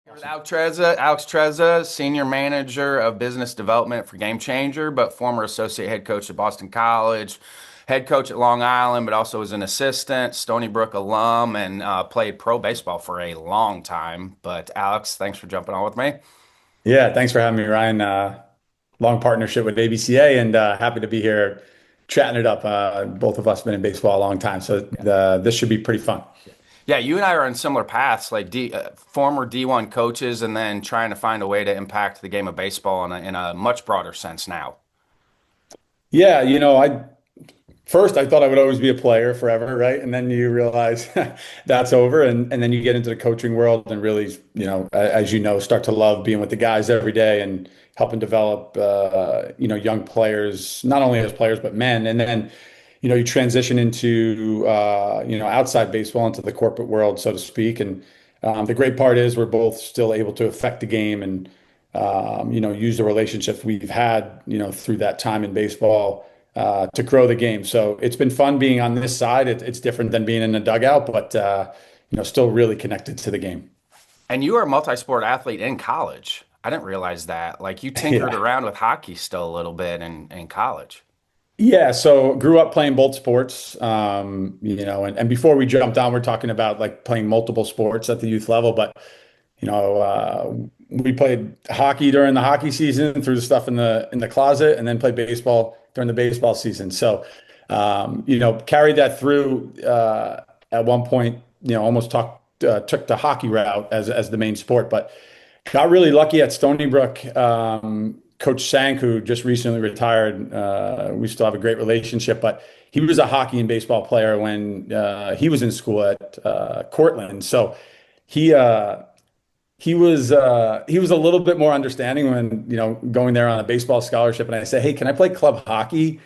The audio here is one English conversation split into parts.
Here with Alex Trezza, Senior Manager of Business Development for GameChanger, but former Associate Head Coach at Boston College, Head Coach at Long Island, but also was an assistant, Stony Brook alum, and played pro baseball for a long time. But Alex, thanks for jumping on with me. Yeah, thanks for having me, Ryan. Long partnership with ABCA and happy to be here chatting it up. Both of us been in baseball a long time, so this should be pretty fun. Yeah, you and I are on similar paths, like former D1 coaches, and then trying to find a way to impact the game of baseball in a much broader sense now. Yeah, I thought I would always be a player forever, right? And then you realize that's over, and then you get into the coaching world and really, as you know, start to love being with the guys every day and helping develop, young players, not only as players but men. And then, you transition into, outside baseball into the corporate world, so to speak. And the great part is we're both still able to affect the game and, use the relationships we've had, through that time in baseball to grow the game. So it's been fun being on this side. It's different than being in the dugout, but still really connected to the game. And you were a multi-sport athlete in college. I didn't realize that. Like you tinkered Yeah. around with hockey still a little bit in college. Yeah, so grew up playing both sports, and before we jumped on, we're talking about like playing multiple sports at the youth level, but we played hockey during the hockey season, threw the stuff in the closet, and then played baseball during the baseball season. So, carried that through. At one point, almost took the hockey route as the main sport, but got really lucky at Stony Brook. Coach Sank, who just recently retired, we still have a great relationship, but he was a hockey and baseball player when he was in school at Cortland. So he he was a little bit more understanding when going there on a baseball scholarship, and I said, "Hey, can I play club hockey?"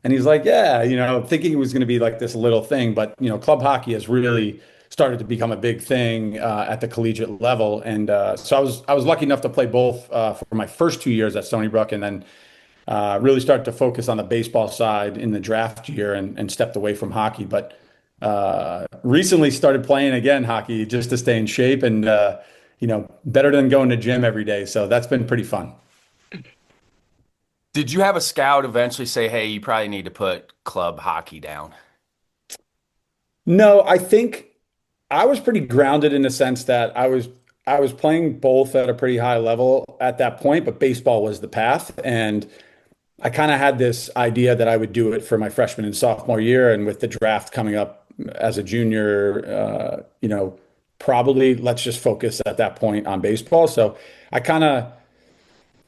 And he's like, "Yeah," thinking it was going to be like this little thing, but club hockey has really started to become a big thing at the collegiate level, and so I was lucky enough to play both for my first 2 years at Stony Brook, and then really started to focus on the baseball side in the draft year and stepped away from hockey, but recently started playing again hockey just to stay in shape and better than going to gym every day. So that's been pretty fun. Did you have a scout eventually say, "Hey, you probably need to put club hockey down"? No, I think I was pretty grounded in the sense that I was playing both at a pretty high level at that point, but baseball was the path. And I kind of had this idea that I would do it for my freshman and sophomore year. And with the draft coming up as a junior, probably let's just focus at that point on baseball. So I kind of,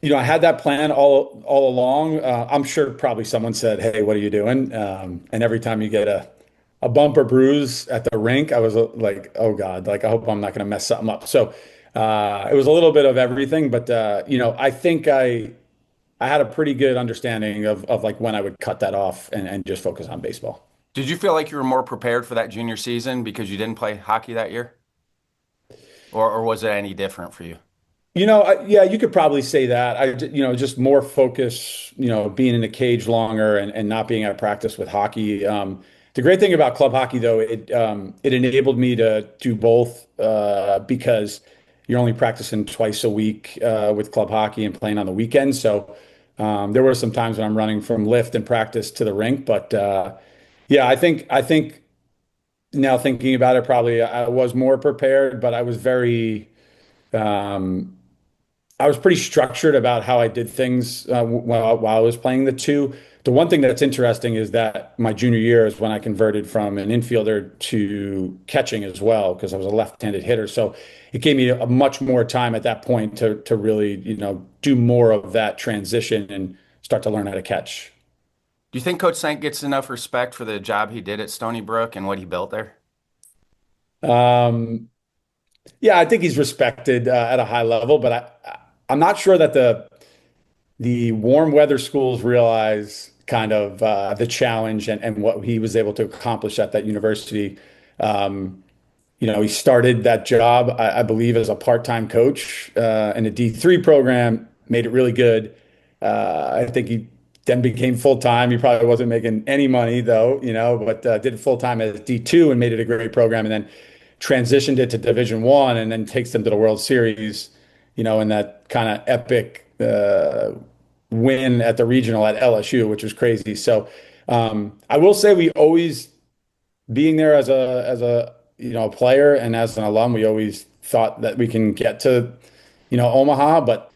I had that plan all along. I'm sure probably someone said, "Hey, what are you doing?" And every time you get a bump or bruise at the rink, I was like, "Oh God, like I hope I'm not going to mess something up." So it was a little bit of everything, but I think I had a pretty good understanding of like when I would cut that off and just focus on baseball. Did you feel like you were more prepared for that junior season because you didn't play hockey that year? Or was it any different for you? Yeah, you could probably say that. Just more focus, being in the cage longer and not being out of practice with hockey. The great thing about club hockey, though, it enabled me to do both because you're only practicing twice a week with club hockey and playing on the weekends. So there were some times when I'm running from lift and practice to the rink. But yeah, I think now thinking about it, probably I was more prepared, but um, I was pretty structured about how I did things while I was playing the two. The one thing that's interesting is that my junior year is when I converted from an infielder to catching as well, because I was a left-handed hitter. So it gave me a much more time at that point to really, do more of that transition and start to learn how to catch. Do you think Coach Sank gets enough respect for the job he did at Stony Brook and what he built there? Um, yeah, I think he's respected at a high level, but I'm not sure that the warm weather schools realize kind of the challenge and what he was able to accomplish at that university. Um, he started that job, I believe, as a part-time coach in a D3 program, made it really good. I think he then became full-time. He probably wasn't making any money though, but did it full-time as D2 and made it a great program. And then transitioned it to Division 1 and then takes them to the World Series, in that kind of epic win at the regional at LSU, which was crazy. So I will say we always being there as a player and as an alum, we always thought that we can get to Omaha, but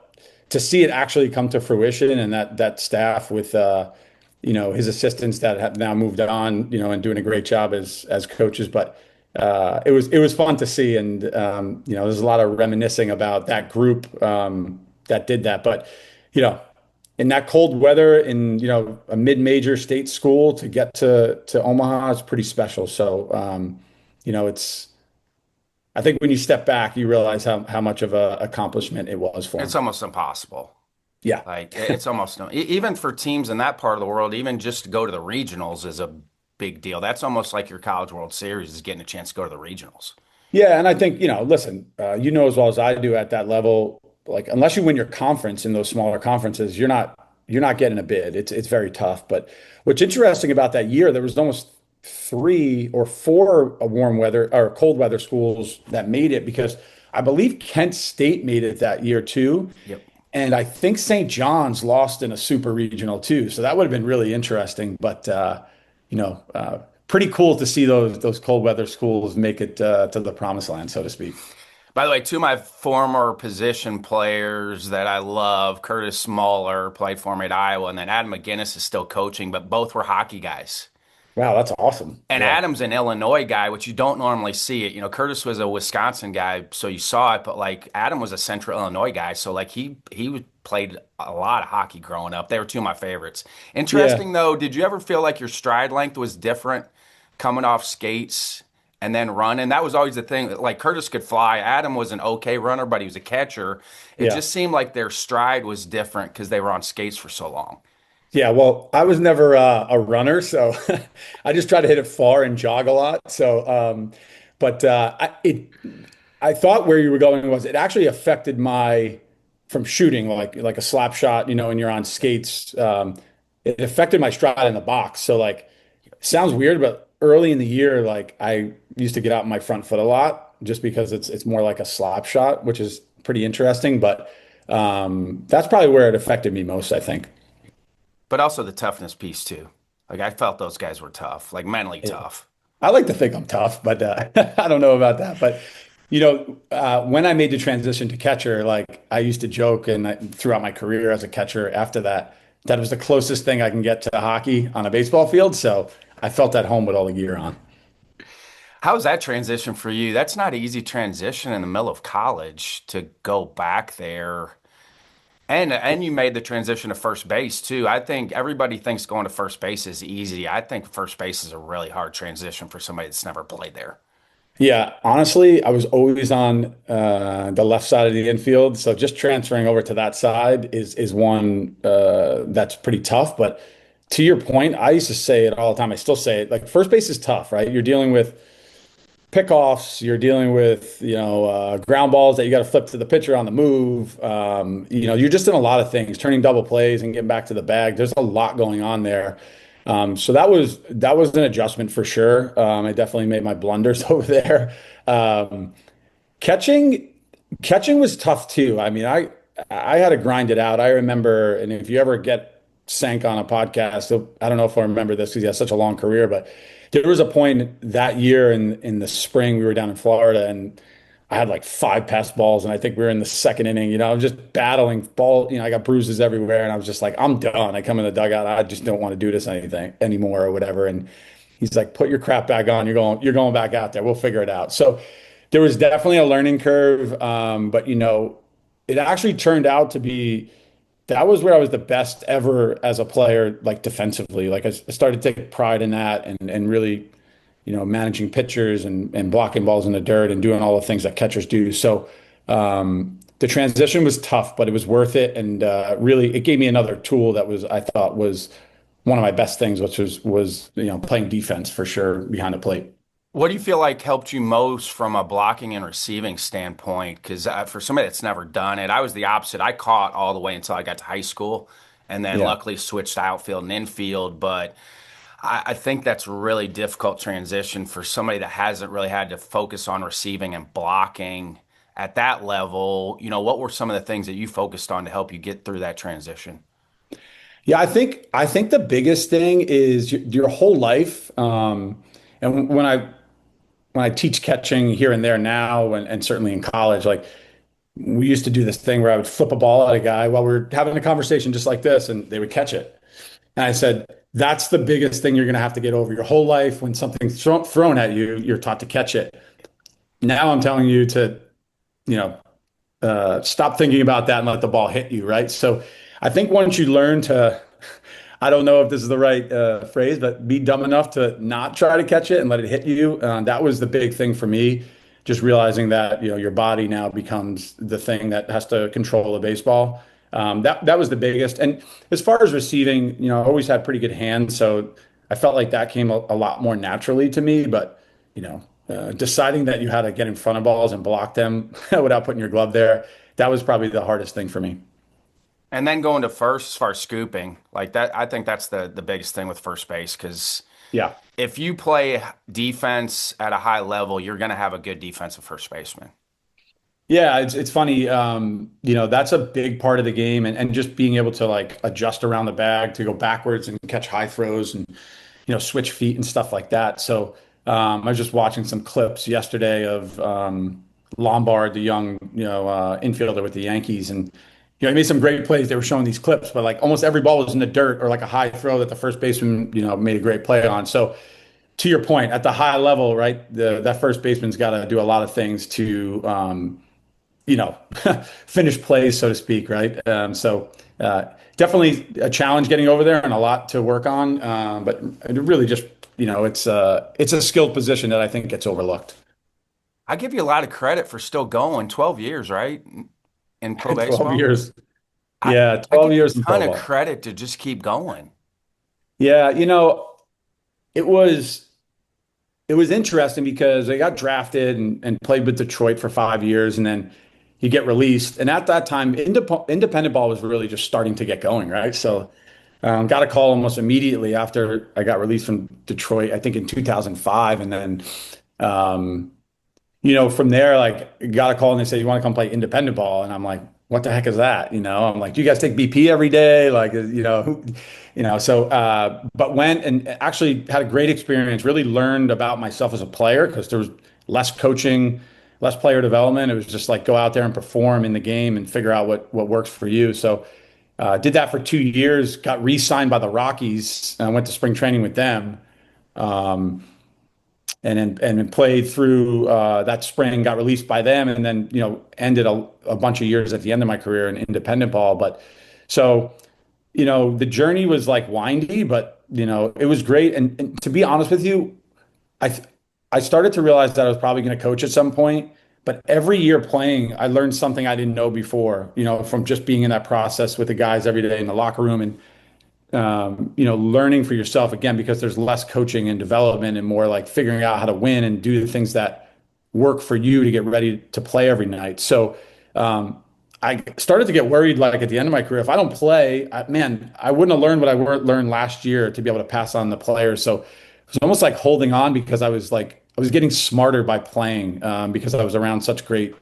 to see it actually come to fruition and that staff with his assistants that have now moved on, and doing a great job as coaches. But it was fun to see, and there's a lot of reminiscing about that group that did that. But you know, in that cold weather, in a mid-major state school, to get to Omaha is pretty special. So it's I think when you step back, you realize how much of a accomplishment it was for It's him. almost impossible. Yeah. Like it's almost even for teams in that part of the world, even just to go to the regionals is a big deal. That's almost like your College World Series is getting a chance to go to the regionals. Yeah, and I think, listen, as well as I do at that level, like unless you win your conference in those smaller conferences, you're not getting a bid. It's very tough. But what's interesting about that year, there was almost 3 or 4 warm weather or cold weather schools that made it because I believe Kent State made it that year too. Yep. And I think St. John's lost in a super regional too. So that would have been really interesting. But pretty cool to see those cold weather schools make it to the promised land, so to speak. By the way, two of my former position players that I love, Curtis Smaller played for me at Iowa, and then Adam McGinnis is still coaching, but both were hockey guys. Wow, that's awesome. And Yeah. Adam's an Illinois guy, which you don't normally see it. Curtis was a Wisconsin guy, so you saw it, but like Adam was a Central Illinois guy, so like he played a lot of hockey growing up. They were two of my favorites. Yeah. Interesting though, did you ever feel like your stride length was different coming off skates and then running? That was always the thing. Like Curtis could fly. Adam was an okay runner, but he was a catcher. It Yeah. just seemed like their stride was different because they were on skates for so long. Yeah, well, I was never a runner, so I just try to hit it far and jog a lot. So, but I thought where you were going was it actually affected my from shooting like a slap shot, and you're on skates. It affected my stride in the box. So like, sounds weird, but early in the year, like I used to get out my front foot a lot just because it's more like a slap shot, which is pretty interesting. But that's probably where it affected me most, I think. But also the toughness piece too. Like I felt those guys were tough, like mentally tough. I like to think I'm tough, but I don't know about that. But when I made the transition to catcher, like I used to joke, and throughout my career as a catcher after that, that was the closest thing I can get to hockey on a baseball field. So I felt at home with all the gear on. How was that transition for you? That's not an easy transition in the middle of college to go back there. And you made the transition to first base too. I think everybody thinks going to first base is easy. I think first base is a really hard transition for somebody that's never played there. Yeah, honestly, I was always on the left side of the infield, so just transferring over to that side is one that's pretty tough. But to your point, I used to say it all the time. I still say it. Like first base is tough, right? You're dealing with pickoffs, you're dealing with ground balls that you got to flip to the pitcher on the move. You're just in a lot of things, turning double plays and getting back to the bag. There's a lot going on there. So that was an adjustment for sure. I definitely made my blunders over there. Catching catching was tough too. I mean, I had to grind it out. I remember, and if you ever get Sank on a podcast, I don't know if I remember this because he has such a long career, but there was a point that year in the spring we were down in Florida and I had like 5 pass balls and I think we were in the second inning. I was just battling ball. I got bruises everywhere and I was just like, I'm done. I come in the dugout. I just don't want to do this anything anymore or whatever. And he's like, put your crap back on. You're going back out there. We'll figure it out. So there was definitely a learning curve. But it actually turned out to be that was where I was the best ever as a player, like defensively. Like I started to take pride in that and really, managing pitchers and blocking balls in the dirt and doing all the things that catchers do. So the transition was tough, but it was worth it. And really, it gave me another tool that I thought was one of my best things, which was playing defense for sure behind the plate. What do you feel like helped you most from a blocking and receiving standpoint? Because for somebody that's never done it, I was the opposite. I caught all the way until I got to high school, and then Yeah. luckily switched to outfield and infield. But I think that's a really difficult transition for somebody that hasn't really had to focus on receiving and blocking at that level. What were some of the things that you focused on to help you get through that transition? Yeah, I think the biggest thing is your whole life. And when I teach catching here and there now, and certainly in college, like we used to do this thing where I would flip a ball at a guy while we're having a conversation just like this, and they would catch it. And I said, that's the biggest thing you're going to have to get over your whole life. When something's thrown at you, you're taught to catch it. Now I'm telling you to, you know, stop thinking about that and let the ball hit you, right? So I think once you learn to, I don't know if this is the right phrase, but be dumb enough to not try to catch it and let it hit you. That was the big thing for me. Just realizing that, your body now becomes the thing that has to control the baseball. That was the biggest. And as far as receiving, I always had pretty good hands, so I felt like that came a lot more naturally to me. But deciding that you had to get in front of balls and block them without putting your glove there, that was probably the hardest thing for me. And then going to first as far as scooping, like that, I think that's the biggest thing with first base because Yeah. if you play defense at a high level, you're going to have a good defensive first baseman. Yeah, it's funny. That's a big part of the game, and just being able to like adjust around the bag to go backwards and catch high throws and switch feet and stuff like that. So I was just watching some clips yesterday of Lombard, the young infielder with the Yankees, and he made some great plays. They were showing these clips, but like almost every ball was in the dirt or like a high throw that the first baseman made a great play on. So to your point, at the high level, right, that first baseman's got to do a lot of things to you know, finish plays, so to speak, right? Definitely a challenge getting over there and a lot to work on. But it really just, it's a skilled position that I think gets overlooked. I give you a lot of credit for still going 12 years, right? In pro 12 baseball. years. I, Yeah, I 12 give you years a in ton pro of ball. credit to just keep going. Yeah, it was it was interesting because I got drafted and played with Detroit for 5 years, and then you get released. And at that time, independent ball was really just starting to get going, right? So got a call almost immediately after I got released from Detroit, I think in 2005. And then, um, from there, like got a call and they said, you want to come play independent ball? And I'm like, what the heck is that? I'm like, do you guys take BP every day? Like, but went and actually had a great experience, really learned about myself as a player because there was less coaching, less player development. It was just like go out there and perform in the game and figure out what works for you. So did that for 2 years, got re-signed by the Rockies, and went to spring training with them. Um, and then played through that spring, got released by them, and then ended a bunch of years at the end of my career in independent ball. But so the journey was like windy, but it was great. And to be honest with you, I th- I started to realize that I was probably going to coach at some point. But every year playing, I learned something I didn't know before. From just being in that process with the guys every day in the locker room and learning for yourself again because there's less coaching and development and more like figuring out how to win and do the things that work for you to get ready to play every night. So I started to get worried like at the end of my career, if I don't play, man, I wouldn't have learned what I learned last year to be able to pass on the players. So it was almost like holding on because I was getting smarter by playing because I was around such great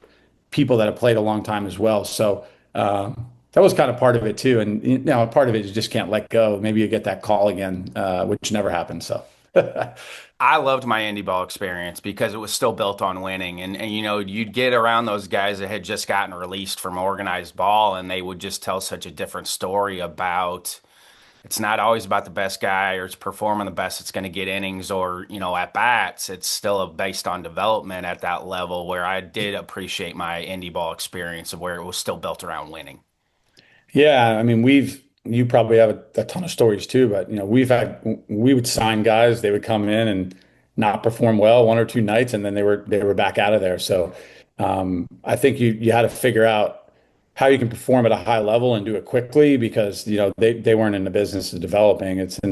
people that have played a long time as well. So that was kind of part of it too. And part of it is you just can't let go. Maybe you get that call again, which never happened. So I loved my indie ball experience because it was still built on winning. And you'd get around those guys that had just gotten released from organized ball, and they would just tell such a different story about it's not always about the best guy or it's performing the best that's going to get innings or, at bats. It's still based on development at that level where I did appreciate my indie ball experience of where it was still built around winning. yeah, I mean, you probably have a ton of stories too, but we would sign guys, they would come in and not perform well 1 or 2 nights, and then they were back out of there. So I think you had to figure out how you can perform at a high level and do it quickly because, they weren't in the business of developing. It's in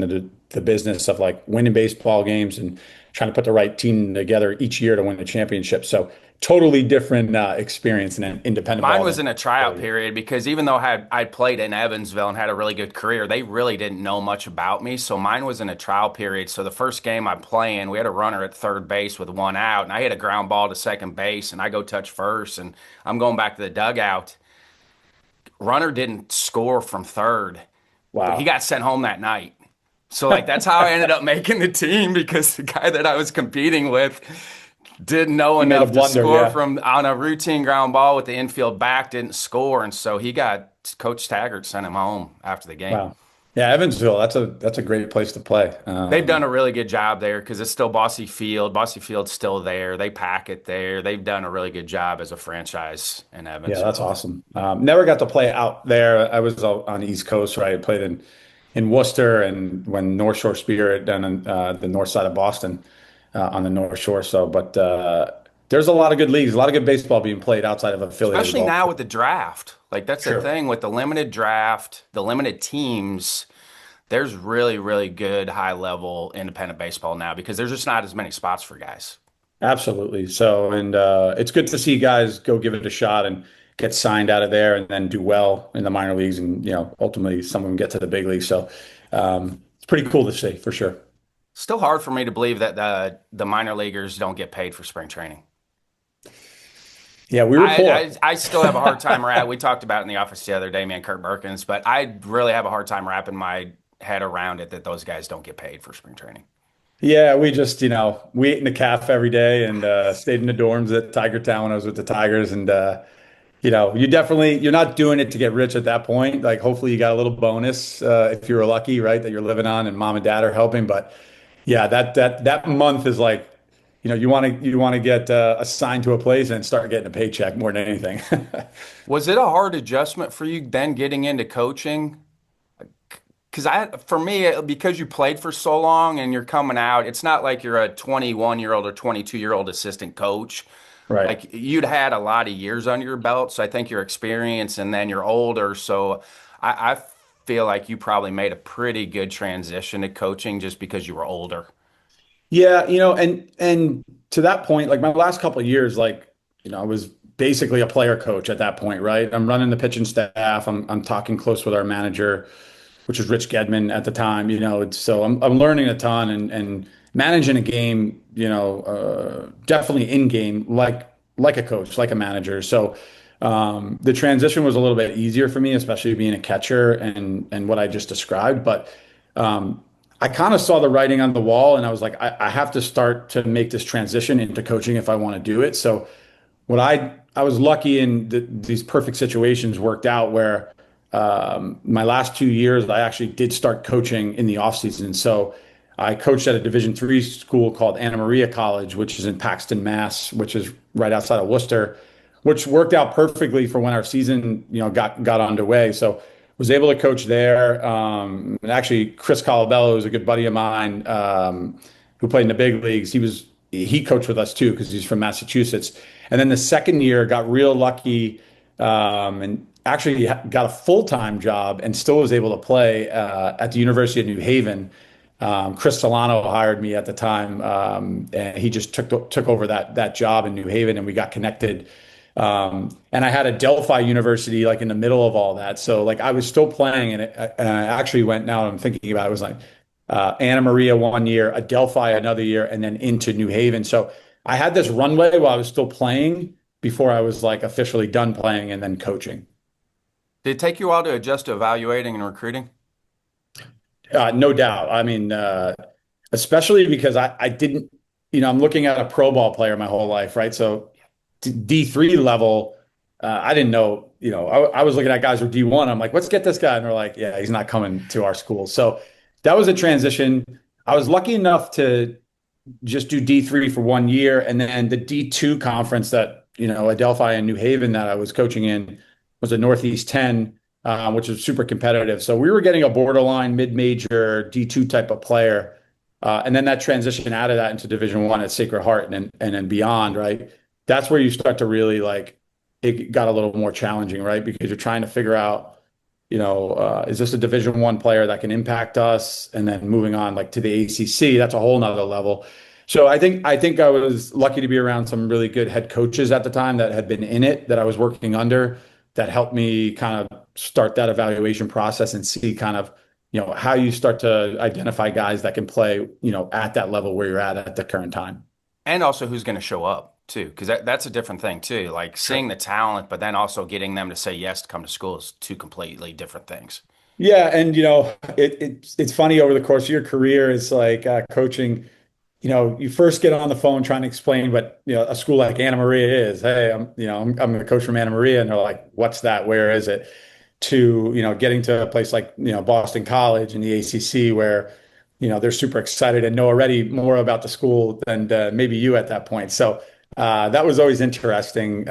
the business of like winning baseball games and trying to put the right team together each year to win the championship. So totally different experience in an independent Mine ball was than in a tryout period because even though I played in Evansville and had a really good career, they really didn't know much about me. So mine was in a trial period. So the first game I'm playing, we had a runner at third base with one out, and I hit a ground ball to second base, and I go touch first, and I'm going back to the dugout. Runner didn't score from third, but he Wow. got sent home that night. So like that's how I ended up making the team because the guy that I was competing with didn't know You made a enough to blunder, score yeah. from on a routine ground ball with the infield back, didn't score, and so he got Coach Taggart sent him home after the game. Wow. Yeah, Evansville, that's a great place to play. They've done a really good job there because it's still Bossy Field. Bossy Field's still there. They pack it there. They've done a really good job as a franchise in Yeah, that's Evansville. awesome. Never got to play out there. I was out on the East Coast, right? I played in Worcester and when North Shore Spirit down on the north side of Boston on the North Shore. So, but there's a lot of good leagues, a lot of good baseball being played outside of affiliated Especially ball. now with the draft. Like that's the Sure. thing with the limited draft, the limited teams. There's really, really good high level independent baseball now because there's just not as many spots for guys. Absolutely. So, and it's good to see guys go give it a shot and get signed out of there and then do well in the minor leagues and, ultimately some of them get to the big leagues. So, it's pretty cool to see for sure. Still hard for me to believe that the minor leaguers don't get paid for spring training. Yeah, we were I, poor. I still have a hard time we talked about it in the office the other day, man, Kurt Perkins, but I really have a hard time wrapping my head around it that those guys don't get paid for spring training. Yeah, we just, we ate in the calf every day and stayed in the dorms at Tiger Town when I was with the Tigers. And, you're not doing it to get rich at that point. Like, hopefully you got a little bonus if you were lucky, right, that you're living on and mom and dad are helping. But yeah, that month is like, you want to get assigned to a place and start getting a paycheck more than anything. Was it a hard adjustment for you then getting into coaching? Because for me, because you played for so long and you're coming out, it's not like you're a 21-year-old or 22-year-old assistant coach. Right. Like you'd had a lot of years under your belt, so I think your experience, and then you're older. So I feel like you probably made a pretty good transition to coaching just because you were older. Yeah, and to that point, like my last couple of years, like, I was basically a player coach at that point, right? I'm running the pitching staff. I'm talking close with our manager, which was Rich Gedman at the time, so I'm learning a ton and managing a game, definitely in game, like a coach, like a manager. So the transition was a little bit easier for me, especially being a catcher and what I just described. But I kind of saw the writing on the wall, and I was like, I have to start to make this transition into coaching if I want to do it. So what I was lucky in these perfect situations worked out where my last 2 years I actually did start coaching in the off season. So I coached at a Division III school called Anna Maria College, which is in Paxton, Mass, which is right outside of Worcester, which worked out perfectly for when our season, got underway. So was able to coach there. And actually, Chris Colabello is a good buddy of mine who played in the big leagues. He coached with us too because he's from Massachusetts. And then the second year, got real lucky and actually got a full-time job and still was able to play at the University of New Haven. Chris Solano hired me at the time, and he just took over that job in New Haven, and we got connected. And I had Adelphi University like in the middle of all that, so like I was still playing, and I actually went. Now I'm thinking about it, it was like Anna Maria 1 year, Adelphi another year, and then into New Haven. So I had this runway while I was still playing before I was like officially done playing and then coaching. Did it take you a while to adjust to evaluating and recruiting? No doubt. I mean, especially because I didn't, I'm looking at a pro ball player my whole life, right? So D3 level, I didn't know, I was looking at guys who are D1. I'm like, let's get this guy. And they're like, yeah, he's not coming to our school. So that was a transition. I was lucky enough to just do D3 for 1 year. And then the D2 conference that, Adelphi and New Haven that I was coaching in was a Northeast 10, which was super competitive. So we were getting a borderline mid-major D2 type of player. And then that transition out of that into Division I at Sacred Heart and then beyond, right? That's where you start to really like it got a little more challenging, right? Because you're trying to figure out, is this a Division I player that can impact us? And then moving on like to the ACC, that's a whole nother level. So I think I was lucky to be around some really good head coaches at the time that had been in it, that I was working under, that helped me kind of start that evaluation process and see kind of, how you start to identify guys that can play, at that level where you're at the current time. And also who's going to show up too, because that's a different thing too. Like seeing the talent, but then also getting them to say yes to come to school is two completely different things. Yeah, and it's funny over the course of your career, it's like coaching. You first get on the phone trying to explain what, a school like Anna Maria is. Hey, I'm the coach from Anna Maria, and they're like, "What's that? Where is it?" To, getting to a place like, Boston College and the ACC where, they're super excited and know already more about the school than maybe you at that point. So that was always interesting,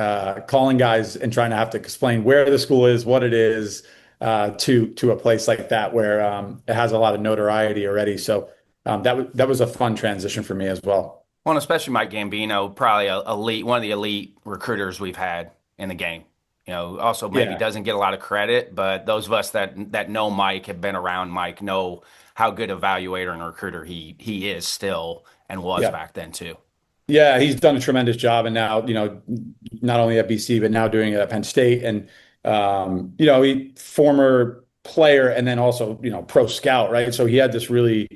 calling guys and trying to have to explain where the school is, what it is, to a place like that where it has a lot of notoriety already. So that was a fun transition for me as well. Well, and especially Mike Gambino, probably a elite, one of the elite recruiters we've had in the game. Also maybe Yeah. doesn't get a lot of credit, but those of us that know Mike, have been around Mike, know how good evaluator and recruiter he is still and was Yeah. back then too. Yeah, he's done a tremendous job, and now, not only at BC, but now doing it at Penn State. And he former player and then also, pro scout, right? So he had this really,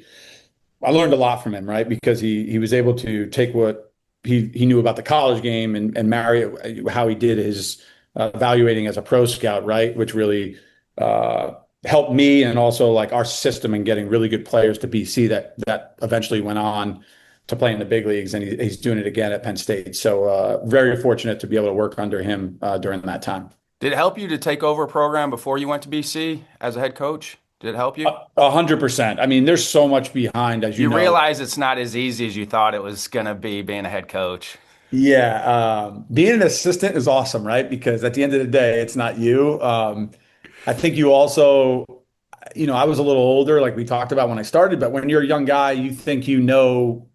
I learned a lot from him, right? Because he was able to take what he knew about the college game and marry it how he did his evaluating as a pro scout, right? Which really uh, helped me and also like our system in getting really good players to BC that eventually went on to play in the big leagues, and he's doing it again at Penn State. So very fortunate to be able to work under him during that time. Did it help you to take over a program before you went to BC as a head coach? Did it help you? 100%. I mean, there's so much behind, as you You know. realize it's not as easy as you thought it was going to be being a head coach. Yeah, being an assistant is awesome, right? Because at the end of the day, it's not you. I think you also, I was a little older, like we talked about when I started, but when you're a young guy, you think you know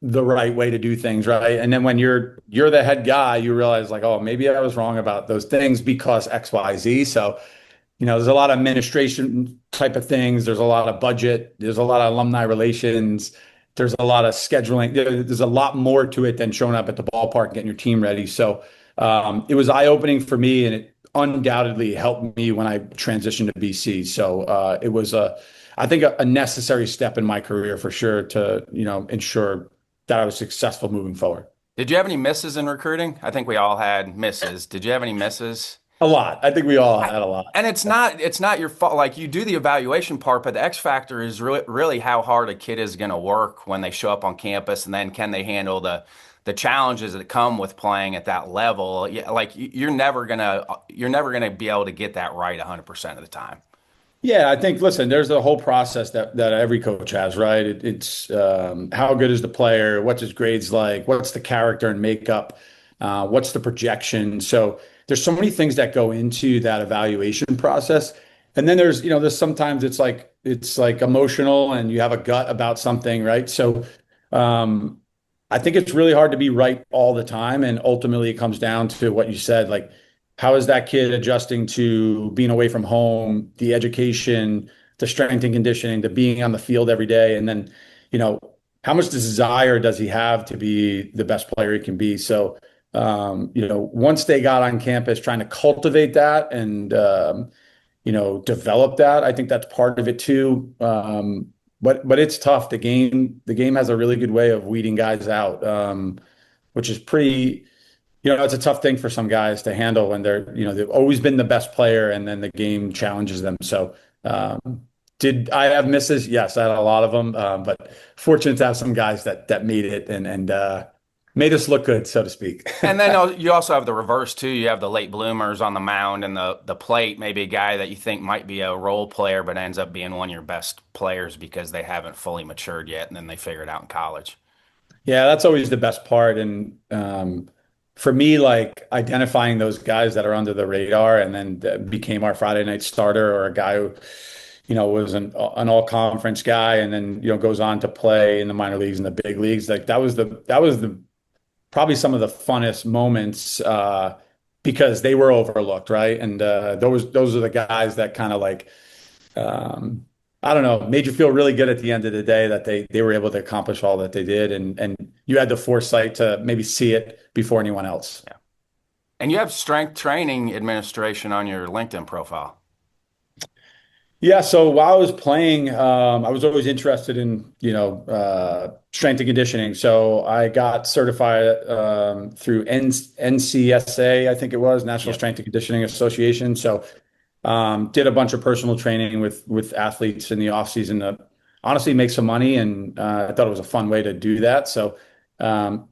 the right way to do things, right? And then when you're the head guy, you realize like, oh, maybe I was wrong about those things because X, Y, Z. So there's a lot of administration type of things. There's a lot of budget. There's a lot of alumni relations. There's a lot of scheduling. There's a lot more to it than showing up at the ballpark and getting your team ready. So it was eye-opening for me, and it undoubtedly helped me when I transitioned to BC. So it was I think a necessary step in my career for sure to, ensure that I was successful moving forward. Did you have any misses in recruiting? I think we all had misses. Did you have any misses? A lot. I think we all had a lot. And it's not your fault. Like you do the evaluation part, but the X factor is really how hard a kid is going to work when they show up on campus, and then can they handle the challenges that come with playing at that level? Yeah, like you're never gonna be able to get that right 100% of the time. Yeah, I think, listen, there's a whole process that every coach has, right? It's how good is the player? What's his grades like? What's the character and makeup? What's the projection? So there's so many things that go into that evaluation process. And then there's sometimes it's like emotional and you have a gut about something, right? So um, I think it's really hard to be right all the time. And ultimately it comes down to what you said, like, how is that kid adjusting to being away from home, the education, the strength and conditioning, to being on the field every day? And then, you know, how much desire does he have to be the best player he can be? So, once they got on campus, trying to cultivate that and, develop that, I think that's part of it too. But it's tough. The game has a really good way of weeding guys out, which is pretty, it's a tough thing for some guys to handle when they've always been the best player and then the game challenges them. So, did I have misses? Yes, I had a lot of them. But fortunate to have some guys that made it and made us look good, so to speak. And then you also have the reverse too. You have the late bloomers on the mound and the plate, maybe a guy that you think might be a role player, but ends up being one of your best players because they haven't fully matured yet, and then they figure it out in college. Yeah, that's always the best part. And for me, like identifying those guys that are under the radar and then became our Friday night starter, or a guy who, was an all conference guy and then, goes on to play in the minor leagues and the big leagues. Like that was the probably some of the funnest moments because they were overlooked, right? And those are the guys that kind of like I don't know, made you feel really good at the end of the day that they were able to accomplish all that they did, and you had the foresight to maybe see it before anyone else. Yeah. And you have strength training administration on your LinkedIn profile. Yeah, so while I was playing, I was always interested in, strength and conditioning. So I got certified through NCSA, I think it was, National Yep. Strength and Conditioning Association. So did a bunch of personal training with athletes in the off season to honestly make some money, and I thought it was a fun way to do that. So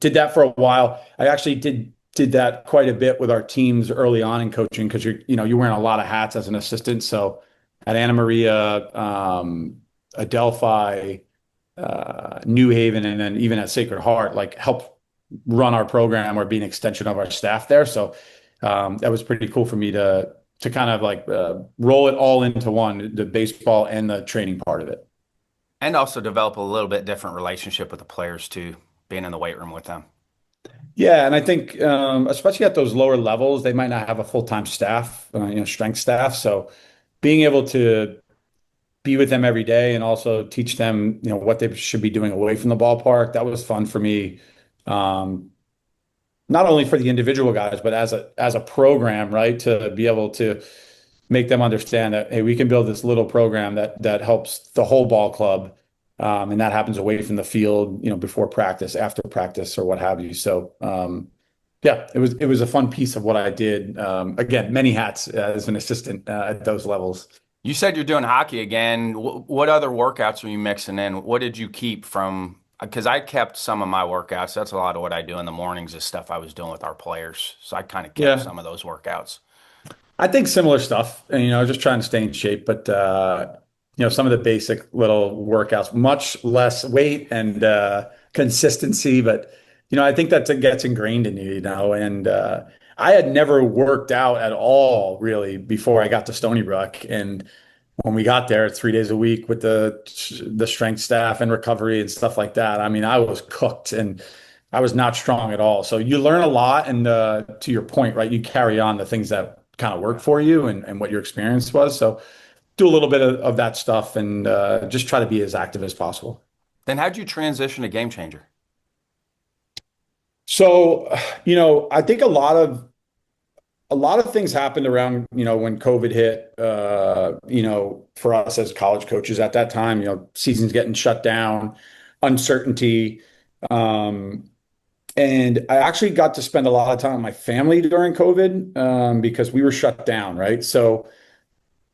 did that for a while. I actually did that quite a bit with our teams early on in coaching because you're wearing a lot of hats as an assistant. So at Anna Maria, Adelphi, New Haven, and then even at Sacred Heart, like help run our program or be an extension of our staff there. So that was pretty cool for me to kind of like roll it all into one, the baseball and the training part of it. And also develop a little bit different relationship with the players too, being in the weight room with them. Yeah, and I think especially at those lower levels, they might not have a full-time staff, strength staff. So being able to be with them every day and also teach them, what they should be doing away from the ballpark, that was fun for me. Um, Not only for the individual guys, but as a program, right? To be able to make them understand that, hey, we can build this little program that helps the whole ball club, and that happens away from the field, before practice, after practice, or what have you. So, yeah, it was a fun piece of what I did. Again, many hats as an assistant at those levels. You said you're doing hockey again. What other workouts were you mixing in? What did you keep from? Because I kept some of my workouts. That's a lot of what I do in the mornings is stuff I was doing with our players. So I kind of kept Yeah, some of those workouts. I think similar stuff, and just trying to stay in shape, but some of the basic little workouts, much less weight and consistency, but I think that gets ingrained in you, and I had never worked out at all really before I got to Stony Brook, and when we got there 3 days a week with the strength staff and recovery and stuff like that, I mean, I was cooked and I was not strong at all. So you learn a lot, and to your point, right, you carry on the things that kind of work for you and what your experience was. So do a little bit of that stuff and just try to be as active as possible. Then how'd you transition to GameChanger? So, I think a lot of things happened around, when COVID hit, for us as college coaches at that time, seasons getting shut down, uncertainty. Um, and I actually got to spend a lot of time with my family during COVID, because we were shut down, right? So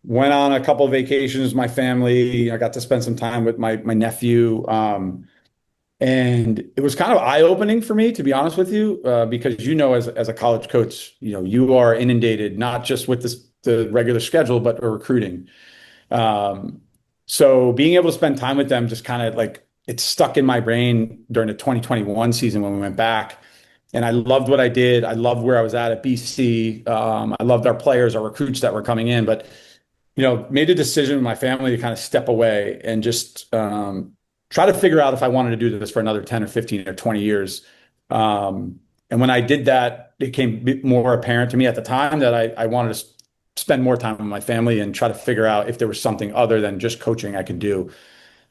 went on a couple of vacations with my family. I got to spend some time with my nephew. And it was kind of eye-opening for me, to be honest with you, because as a college coach, you are inundated not just with the regular schedule, but recruiting. Um, so being able to spend time with them just kind of like it stuck in my brain during the 2021 season when we went back. And I loved what I did. I loved where I was at BC. I loved our players, our recruits that were coming in, but made a decision with my family to kind of step away and just try to figure out if I wanted to do this for another 10 or 15 or 20 years. And when I did that, it became more apparent to me at the time that I wanted to spend more time with my family and try to figure out if there was something other than just coaching I could do.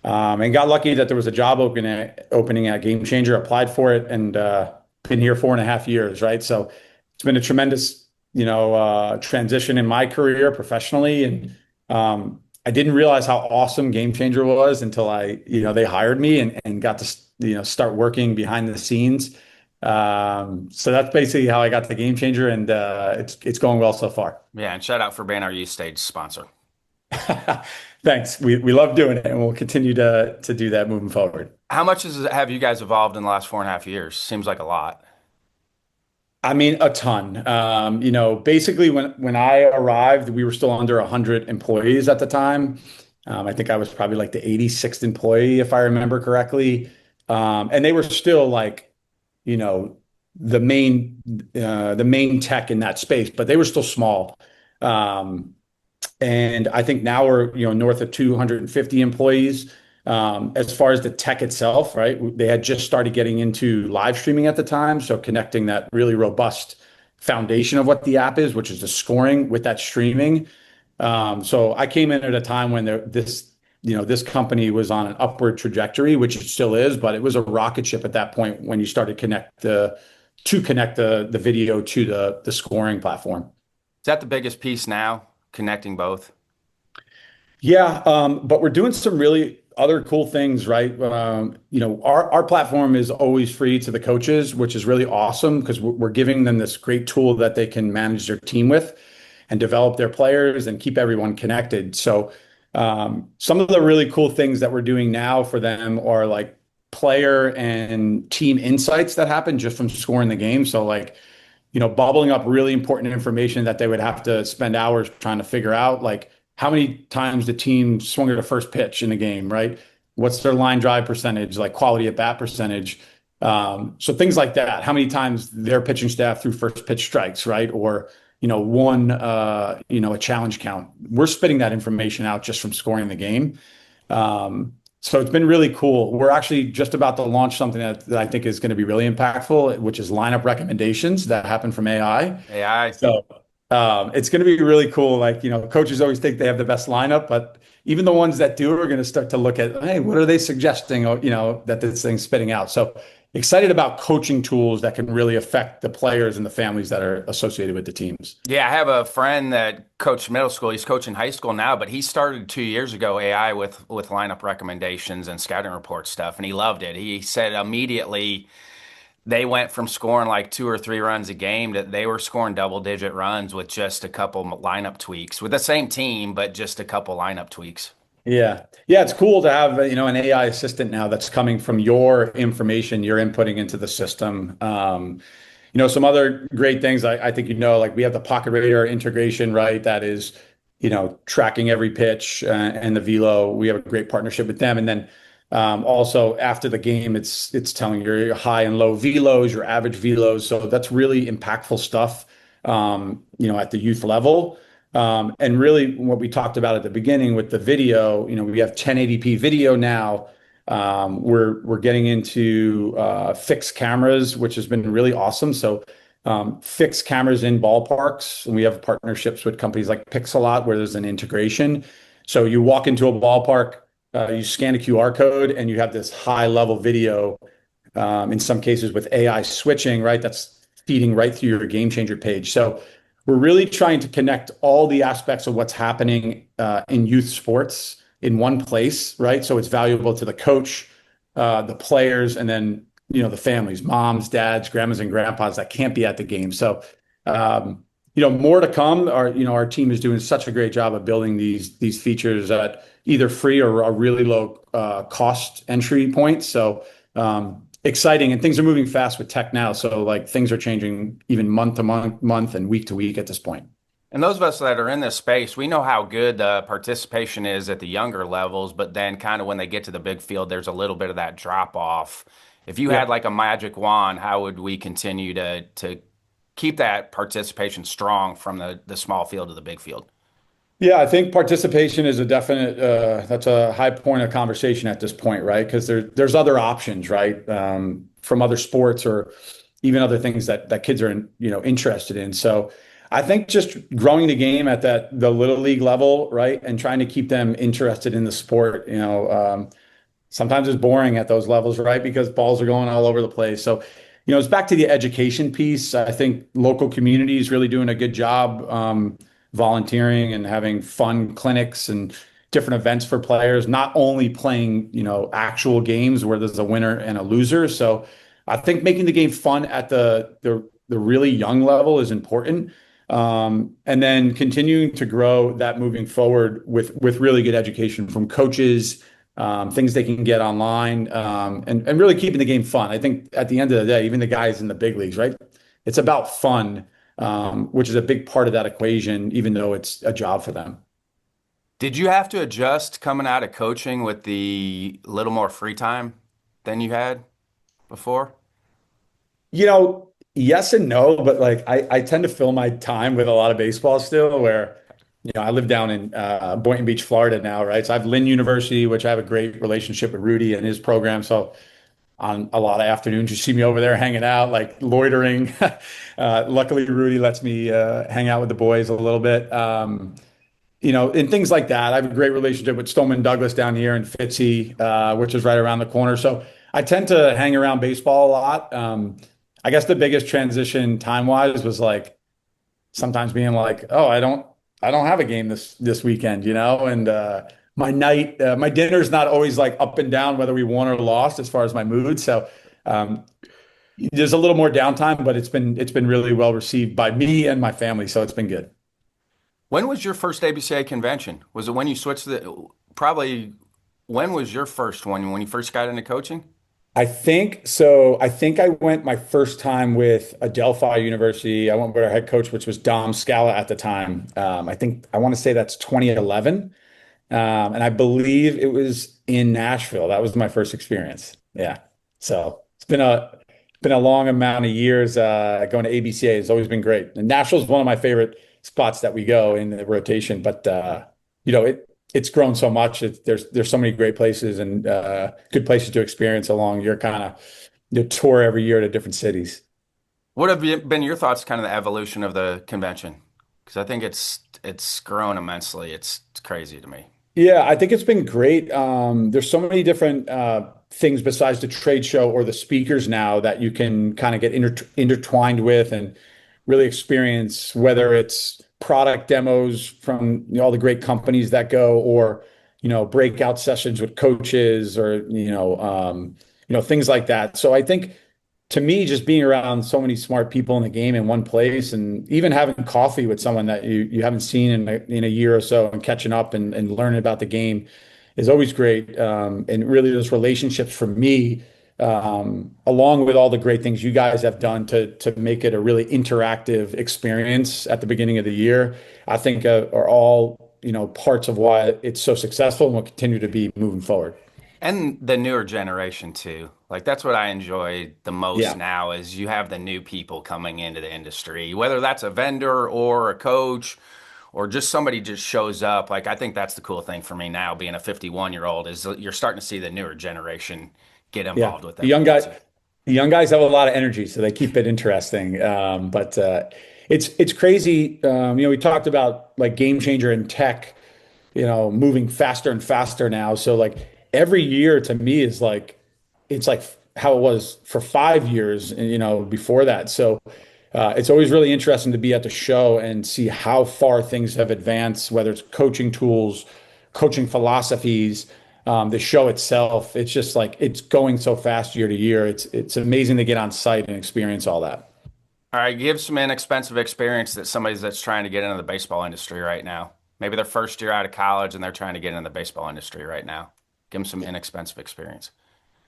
And got lucky that there was a job opening at GameChanger, applied for it, and been here 4.5 years, right? So it's been a tremendous, transition in my career professionally. And I didn't realize how awesome GameChanger was until they hired me and got to, start working behind the scenes. So that's basically how I got to GameChanger, and it's going well so far. Yeah, and shout out for being our youth stage sponsor. Thanks. We love doing it, and we'll continue to do that moving forward. How much have you guys evolved in the last 4.5 years? Seems like a lot. I mean, a ton. Basically when I arrived, we were still under 100 employees at the time. I think I was probably like the 86th employee, if I remember correctly. And they were still like, you know, the main tech in that space, but they were still small. Um, and I think now we're, north of 250 employees. As far as the tech itself, right? They had just started getting into live streaming at the time, so connecting that really robust foundation of what the app is, which is the scoring with that streaming. So I came in at a time when this company was on an upward trajectory, which it still is, but it was a rocket ship at that point when you started connect the video to the scoring platform. Is that the biggest piece now, connecting both? Yeah, but we're doing some really other cool things, right? Our platform is always free to the coaches, which is really awesome because we're giving them this great tool that they can manage their team with and develop their players and keep everyone connected. So, some of the really cool things that we're doing now for them are like player and team insights that happen just from scoring the game. So, like, bubbling up really important information that they would have to spend hours trying to figure out, like how many times the team swung at a first pitch in the game, right? What's their line drive percentage, like quality at bat percentage? So things like that. How many times their pitching staff threw first pitch strikes, right? Or, won, a challenge count. We're spitting that information out just from scoring the game. So it's been really cool. We're actually just about to launch something that I think is going to be really impactful, which is lineup recommendations that happen from AI. AI. So it's going to be really cool. Like, coaches always think they have the best lineup, but even the ones that do are going to start to look at, hey, what are they suggesting, that this thing's spitting out. So excited about coaching tools that can really affect the players and the families that are associated with the teams. Yeah, I have a friend that coached middle school. He's coaching high school now, but he started 2 years ago AI with lineup recommendations and scouting report stuff, and he loved it. He said immediately they went from scoring like 2 or 3 runs a game that they were scoring double-digit runs with just a couple lineup tweaks with the same team, but just a couple lineup tweaks. Yeah. Yeah, it's cool to have, an AI assistant now that's coming from your information you're inputting into the system. Some other great things I think, like we have the Pocket Radar integration, right? That is, tracking every pitch and the velo. We have a great partnership with them. And then also after the game, it's telling your high and low velos, your average velos. So that's really impactful stuff, at the youth level. And really what we talked about at the beginning with the video, we have 1080p video now. We're getting into fixed cameras, which has been really awesome. So fixed cameras in ballparks, and we have partnerships with companies like Pixelot where there's an integration. So you walk into a ballpark, you scan a QR code, and you have this high level video. In some cases with AI switching, right? That's feeding right through your GameChanger page. So we're really trying to connect all the aspects of what's happening in youth sports in one place, right? So it's valuable to the coach, the players, and then the families, moms, dads, grandmas, and grandpas that can't be at the game. So more to come. Our team is doing such a great job of building these features at either free or a really low cost entry point. So exciting, and things are moving fast with tech now. So like things are changing even month to month and week to week at this point. And those of us that are in this space, we know how good the participation is at the younger levels, but then kind of when they get to the big field, there's a little bit of that drop off. If you had like a magic wand, how would we continue to keep that participation strong from the small field to the big field? Yeah, I think participation is a definite, that's a high point of conversation at this point, right? Because there's other options, right? From other sports or even other things that kids are, interested in. So I think just growing the game at the little league level, right? And trying to keep them interested in the sport, sometimes it's boring at those levels, right? Because balls are going all over the place. So, it's back to the education piece. I think local communities really doing a good job, volunteering and having fun clinics and different events for players, not only playing, actual games where there's a winner and a loser. So I think making the game fun at the really young level is important. And then continuing to grow that moving forward with really good education from coaches, things they can get online, and really keeping the game fun. I think at the end of the day, even the guys in the big leagues, right? It's about fun, which is a big part of that equation, even though it's a job for them. Did you have to adjust coming out of coaching with the little more free time than you had before? Yes and no, but like I tend to fill my time with a lot of baseball still, where I live down in Boynton Beach, Florida now, right? So I have Lynn University, which I have a great relationship with Rudy and his program. So on a lot of afternoons. You see me over there hanging out, like loitering. Luckily, Rudy lets me hang out with the boys a little bit. And things like that. I have a great relationship with Stoneman Douglas down here in Fitzy, which is right around the corner. So I tend to hang around baseball a lot. I guess the biggest transition time-wise was like sometimes being like, oh, I don't have a game this weekend, and my dinner's not always like up and down whether we won or lost as far as my mood. So um, there's a little more downtime, but it's been really well received by me and my family, so it's been good. When was your first ABCA convention? Was it when you switched probably when was your first one when you first got into coaching? I think so. I think I went my first time with Adelphi University. I went with our head coach, which was Dom Scala at the time. I want to say that's 2011. And I believe it was in Nashville. That was my first experience. Yeah. So it's been a long amount of years going to ABCA. It's always been great. And Nashville is one of my favorite spots that we go in the rotation. But it's grown so much. There's so many great places and good places to experience along your kind of your tour every year to different cities. What have been your thoughts, kind of the evolution of the convention? Because I think it's grown immensely. It's crazy to me. Yeah, I think it's been great. There's so many different things besides the trade show or the speakers now that you can kind of get intertwined with and really experience, whether it's product demos from all the great companies that go, or breakout sessions with coaches, or things like that. So I think to me, just being around so many smart people in the game in one place, and even having coffee with someone that you haven't seen in a year or so, and catching up and learning about the game is always great. And really, those relationships for me, along with all the great things you guys have done to make it a really interactive experience at the beginning of the year, I think are all parts of why it's so successful and will continue to be moving forward. And the newer generation too. Like that's what I enjoy the most Yeah. now is you have the new people coming into the industry, whether that's a vendor or a coach or just somebody just shows up. Like I think that's the cool thing for me now, being a 51-year-old, is you're starting to see the newer generation get Yeah. involved with The young everything. guys, So the young guys have a lot of energy, so they keep it interesting. But it's crazy. We talked about like game changer in tech, moving faster and faster now. So like every year to me is like it's like how it was for 5 years, and before that. So it's always really interesting to be at the show and see how far things have advanced, whether it's coaching tools, coaching philosophies, the show itself. It's just like it's going so fast year to year. It's amazing to get on site and experience all that. all right, give some inexpensive experience that somebody's that's trying to get into the baseball industry right now. Maybe their first year out of college and they're trying to get into the baseball industry right now. Give them some inexpensive experience.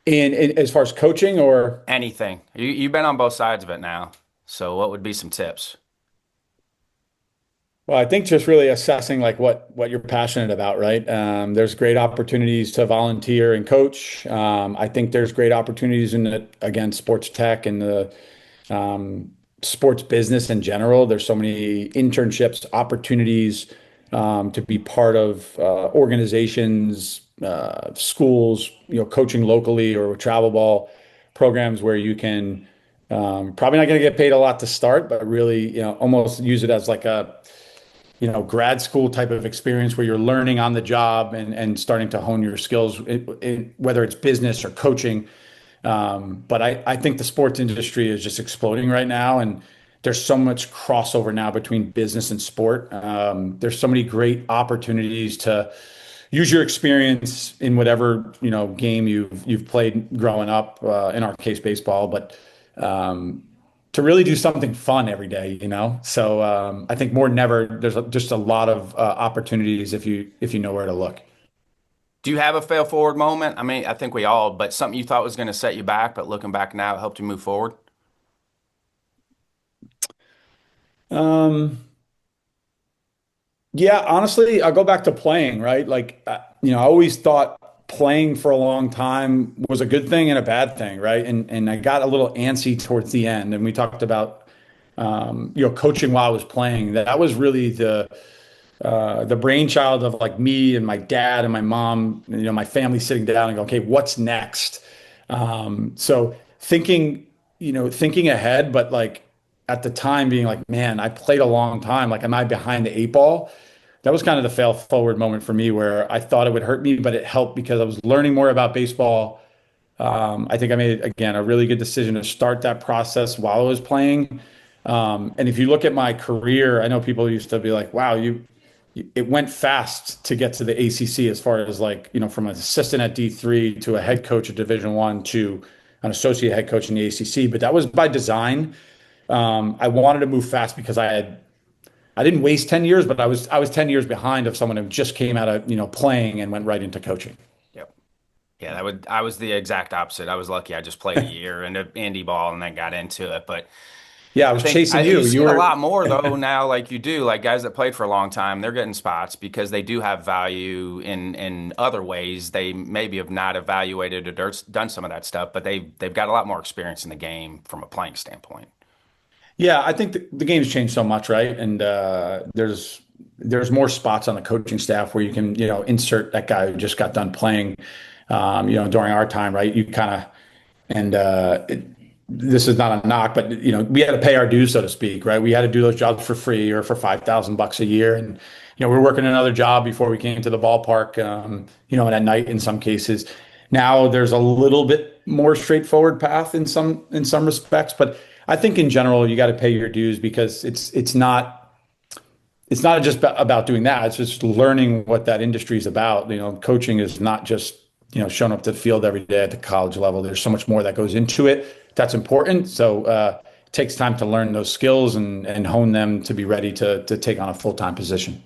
And as far as coaching, or Anything. You've been on both sides of it now. So what would be some tips? well, I think just really assessing like what you're passionate about, right? There's great opportunities to volunteer and coach. I think there's great opportunities in again, sports tech and the sports business in general. There's so many internships, opportunities to be part of organizations, schools, coaching locally or travel ball programs where you can probably not going to get paid a lot to start, but really, almost use it as like a grad school type of experience where you're learning on the job and starting to hone your skills, whether it's business or coaching. But I think the sports industry is just exploding right now, and there's so much crossover now between business and sport. There's so many great opportunities to use your experience in whatever game you've played growing up. In our case, baseball, but to really do something fun every day. So I think more than ever, there's just a lot of opportunities if you know where to look. Do you have a fail forward moment? I mean, I think we all, but something you thought was going to set you back, but looking back now, it helped you move forward. Um, Yeah, honestly, I'll go back to playing, right? Like, I always thought playing for a long time was a good thing and a bad thing, right? And I got a little antsy towards the end, and we talked about coaching while I was playing. That was really the brainchild of like me and my dad and my mom, my family sitting down and go, okay, what's next? So thinking ahead, but like at the time being like, man, I played a long time. Like, am I behind the eight ball? That was kind of the fail forward moment for me where I thought it would hurt me, but it helped because I was learning more about baseball. I think I made, again, a really good decision to start that process while I was playing. And if you look at my career, I know people used to be like, wow, it went fast to get to the ACC as far as like, from an assistant at D3 to a head coach at Division I to an associate head coach in the ACC. But that was by design. I wanted to move fast because I didn't waste 10 years, but I was 10 years behind of someone who just came out of, playing and went right into coaching. Yep. Yeah, I was the exact opposite. I was lucky. I just played a year into indie ball and then got into it. But Yeah, I I was think chasing you. you You see it a were lot more though now, like you do, like guys that played for a long time, they're getting spots because they do have value in other ways. They maybe have not evaluated or done some of that stuff, but they've got a lot more experience in the game from a playing standpoint. Yeah, I think the game's changed so much, right? And there's more spots on the coaching staff where you can, insert that guy who just got done playing, during our time, right? You kind of and this is not a knock, but we had to pay our dues, so to speak, right? We had to do those jobs for free or for $5,000 a year, and we were working another job before we came to the ballpark, and at night in some cases. Now there's a little bit more straightforward path in some respects, but I think in general you got to pay your dues because it's not just about doing that. It's just learning what that industry is about. Coaching is not just, showing up to the field every day at the college level. There's so much more that goes into it. That's important. So it takes time to learn those skills and hone them to be ready to take on a full-time position.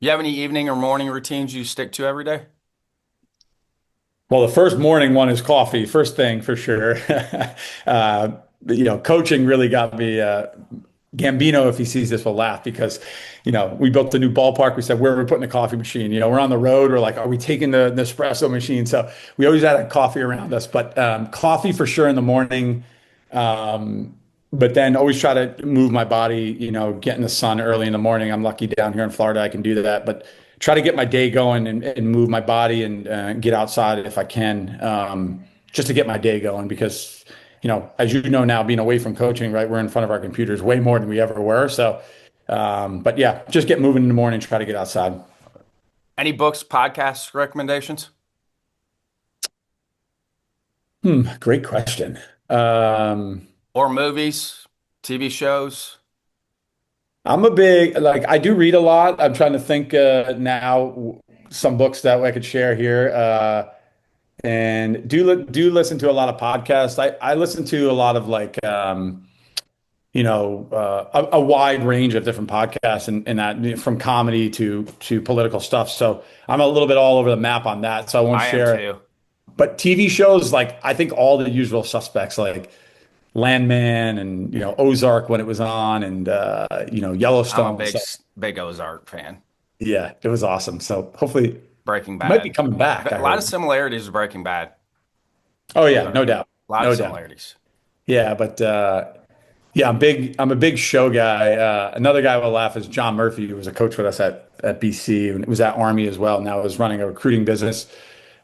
You have any evening or morning routines you stick to every day? Well, the first morning one is coffee, first thing for sure. Coaching really got me. Gambino, if he sees this, will laugh because, we built a new ballpark. We said, where are we putting the coffee machine? We're on the road. We're like, are we taking the Nespresso machine? So we always had a coffee around us, but coffee for sure in the morning. But then always try to move my body, get in the sun early in the morning. I'm lucky down here in Florida, I can do that, but try to get my day going and move my body and get outside if I can, just to get my day going because as you know now, being away from coaching, right, we're in front of our computers way more than we ever were. So, but yeah, just get moving in the morning, try to get outside. Any books, podcasts, recommendations? Great question. Or movies, TV shows? I'm a big, like, I do read a lot. I'm trying to think now some books that I could share here. And do listen to a lot of podcasts. I listen to a lot of like a wide range of different podcasts and that from comedy to political stuff. So I'm a little bit all over the map on that. So I won't I am share. too. But TV shows, like I think all the usual suspects, like Landman and Ozark when it was on, and I'm a Yellowstone. big So big Ozark fan. yeah, it was awesome. So hopefully it Breaking might be Bad. coming back, A I lot of heard. similarities with Breaking Bad. Oh yeah, Ozark. no doubt. A lot of No doubt. similarities. Yeah, but yeah, I'm a big show guy. Another guy I will laugh is John Murphy, who was a coach with us at BC and was at Army as well. Now is running a recruiting business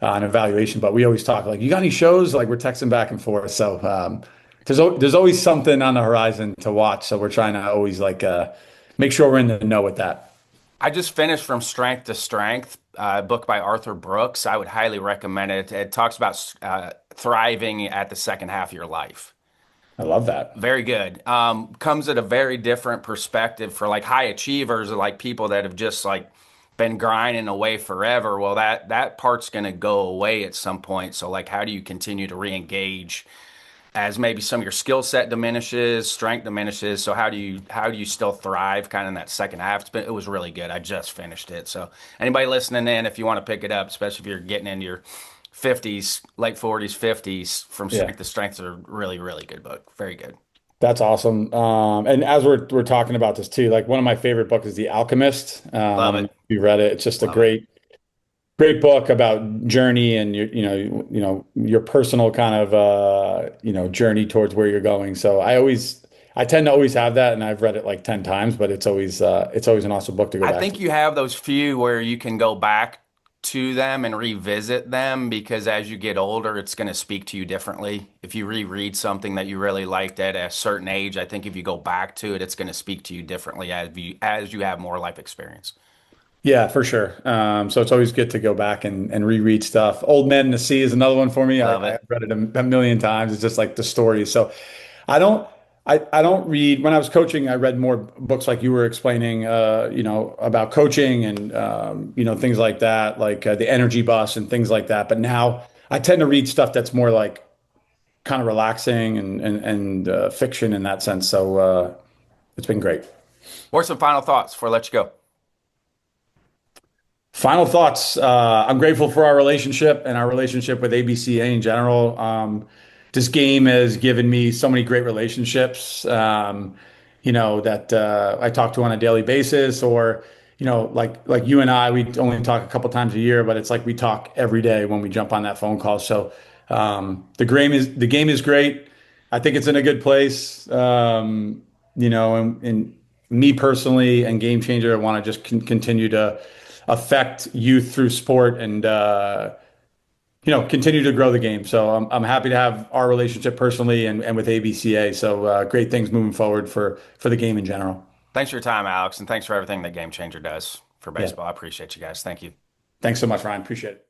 and evaluation. But we always talk like, you got any shows? Like we're texting back and forth. So there's always something on the horizon to watch. So we're trying to always like make sure we're in the know with that. I just finished From Strength to Strength, a book by Arthur Brooks. I would highly recommend it. It talks about thriving at the second half of your life. I love that. Very good. Comes at a very different perspective for like high achievers or like people that have just like been grinding away forever. Well, that part's going to go away at some point. So like, how do you continue to re-engage as maybe some of your skill set diminishes, strength diminishes? So how do you still thrive kind of in that second half? It was really good. I just finished it. So anybody listening in, if you want to pick it up, especially if you're getting into your 50s, late 40s, 50s, From Yeah, Strength to Strength is a really, really good book. Very good. that's awesome. And as we're talking about this too, like one of my favorite books is The Alchemist. I Love don't know it. if you read it. It's just a Love it. great book about journey and your personal kind of journey towards where you're going. So I tend to always have that, and I've read it like 10 times, but it's always an awesome book to go I back to. think you have those few where you can go back to them and revisit them because as you get older, it's going to speak to you differently. If you reread something that you really liked at a certain age, I think if you go back to it, it's going to speak to you differently as you have more life experience. Yeah, for sure. So it's always good to go back and reread stuff. Old Men in the Sea is another one for me. Love I've it. read it a million times. It's just like the stories. So I don't I don't read when I was coaching, I read more books like you were explaining about coaching and things like that, like the Energy Bus and things like that. But now I tend to read stuff that's more like kind of relaxing and fiction in that sense. So it's been great. What are some final thoughts before I let you go? Final thoughts. I'm grateful for our relationship and our relationship with ABCA in general. This game has given me so many great relationships, that I talk to on a daily basis, or like you and I, we only talk a couple times a year, but it's like we talk every day when we jump on that phone call. So the game is great. I think it's in a good place. And me personally and Game Changer, I want to just continue to affect youth through sport and continue to grow the game. So I'm happy to have our relationship personally and with ABCA. So great things moving forward for the game in general. Thanks for your time, Alex, and thanks for everything that Game Changer does for Yeah. baseball. I appreciate you guys. Thank you. Thanks so much, Ryan. Appreciate it.